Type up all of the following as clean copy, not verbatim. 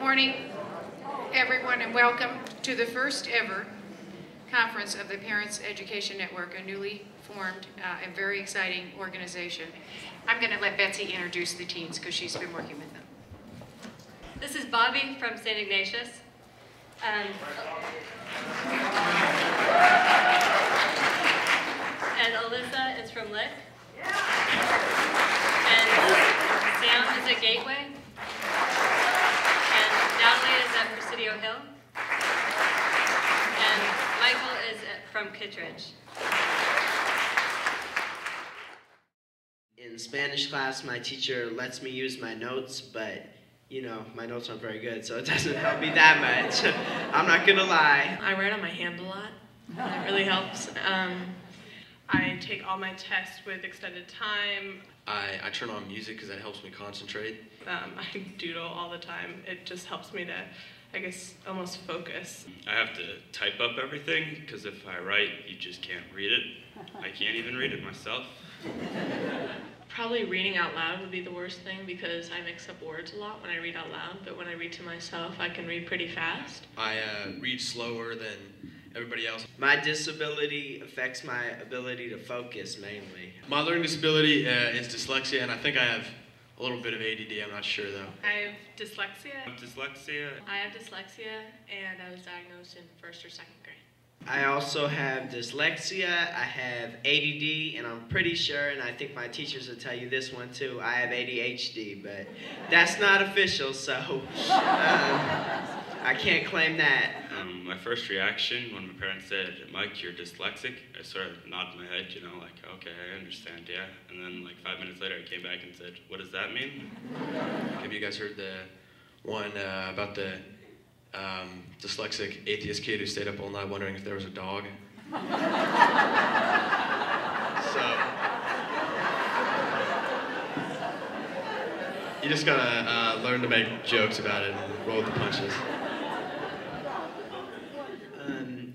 morning, everyone, and welcome to the first ever conference of the Parents Education Network, a newly formed and very exciting organization. I'm going to let Betsy introduce the teens because she's been working with them. This is Bobby from St. Ignatius. And Alyssa is from Lick. And Sam is at Gateway. And Natalie is at Presidio Hill. And Michael is from Kittredge. In Spanish class, my teacher lets me use my notes, but you know, my notes aren't very good, so it doesn't help me that much. I'm not gonna lie. I write on my hand a lot, and it really helps. I take all my tests with extended time. I turn on music because that helps me concentrate. I doodle all the time. It just helps me to, I guess, almost focus. I have to type up everything because if I write, you just can't read it. I can't even read it myself. Probably reading out loud would be the worst thing because I mix up words a lot when I read out loud, but when I read to myself, I can read pretty fast. I read slower than everybody else. My disability affects my ability to focus mainly. My learning disability is dyslexia, and I think I have a little bit of ADD, I'm not sure though. I have dyslexia. I have dyslexia, and I was diagnosed in 1st or 2nd grade. I also have dyslexia, I have ADD, and I'm pretty sure, and I think my teachers will tell you this one too, I have ADHD, but that's not official, so I can't claim that. My first reaction when my parents said, "Mike, you're dyslexic," I sort of nodded my head, you know, like, okay, I understand, yeah. And then like 5 minutes later, I came back and said, "What does that mean?" Have you guys heard the one about the dyslexic atheist kid who stayed up all night wondering if there was a dog? So, you just gotta learn to make jokes about it and roll with the punches.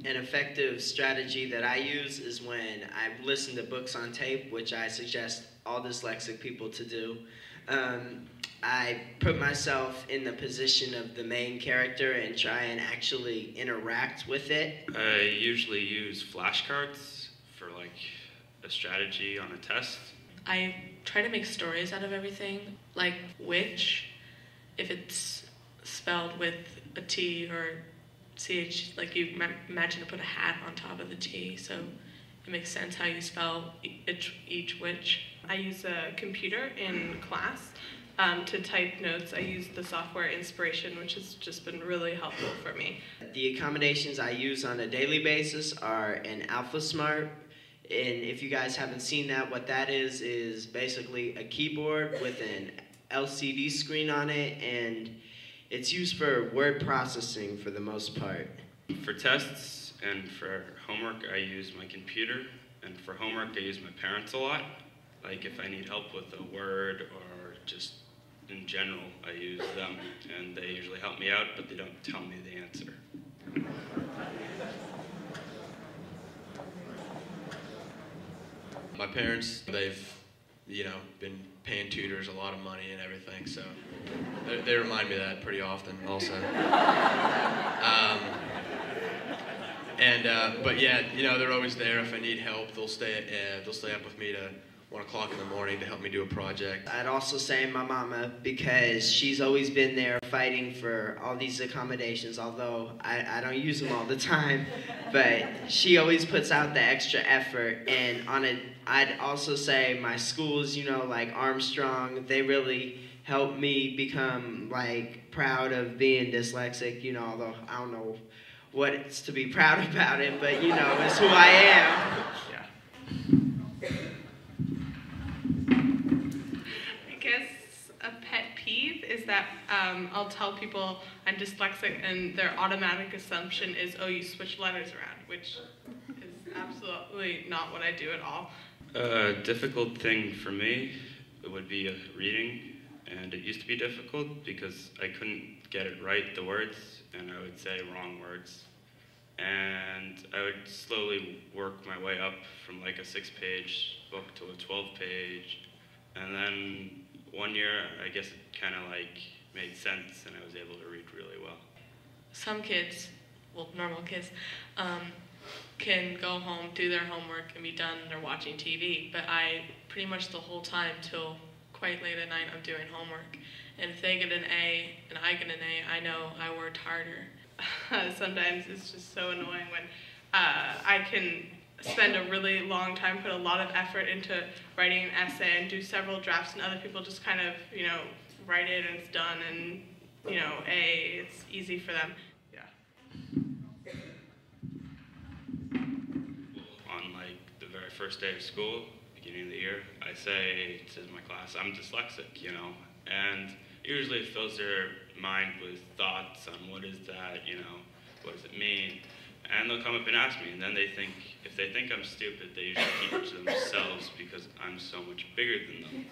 An effective strategy that I use is when I listen to books on tape, which I suggest all dyslexic people to do. I put myself in the position of the main character and try and actually interact with it. I usually use flashcards for like a strategy on a test. I try to make stories out of everything, like which, if it's spelled with a T or CH, like you imagine to put a hat on top of the T, so it makes sense how you spell each which. I use a computer in class to type notes. I use the software Inspiration, which has just been really helpful for me. The accommodations I use on a daily basis are an AlphaSmart, and if you guys haven't seen that, what that is basically a keyboard with an LCD screen on it, and it's used for word processing for the most part. For tests and for homework, I use my computer, and for homework, I use my parents a lot. Like if I need help with a word or just in general, I use them, and they usually help me out, but they don't tell me the answer. My parents, they've, been paying tutors a lot of money and everything, so they remind me of that pretty often also. But yeah, they're always there if I need help. They'll stay up with me to 1 o'clock in the morning to help me do a project. I'd also say my mama, because she's always been there fighting for all these accommodations, although I don't use them all the time, but she always puts out the extra effort. And I'd also say my schools, like Armstrong, they really helped me become like proud of being dyslexic, although I don't know what it's to be proud about it, but it's who I am. Yeah. A pet peeve is that I'll tell people I'm dyslexic and their automatic assumption is, oh, you switch letters around, which is absolutely not what I do at all. A difficult thing for me would be reading, and it used to be difficult because I couldn't get it right, the words, and I would say wrong words. And I would slowly work my way up from like a 6-page book to a 12-page, and then one year, I guess it kind of like made sense and I was able to read really well. Some kids, well, normal kids, can go home, do their homework, and be done, and they're watching TV. But I, pretty much the whole time till quite late at night, I'm doing homework. And if they get an A and I get an A, I know I worked harder. Sometimes it's just so annoying when I can spend a really long time, put a lot of effort into writing an essay and do several drafts, and other people just kind of, write it and it's done, and, it's easy for them. Yeah. On like the very first day of school, beginning of the year, I say to my class, I'm dyslexic, and usually it fills their mind with thoughts on what is that, what does it mean, and they'll come up and ask me, and then if they think I'm stupid, they usually keep it to themselves because I'm so much bigger than them.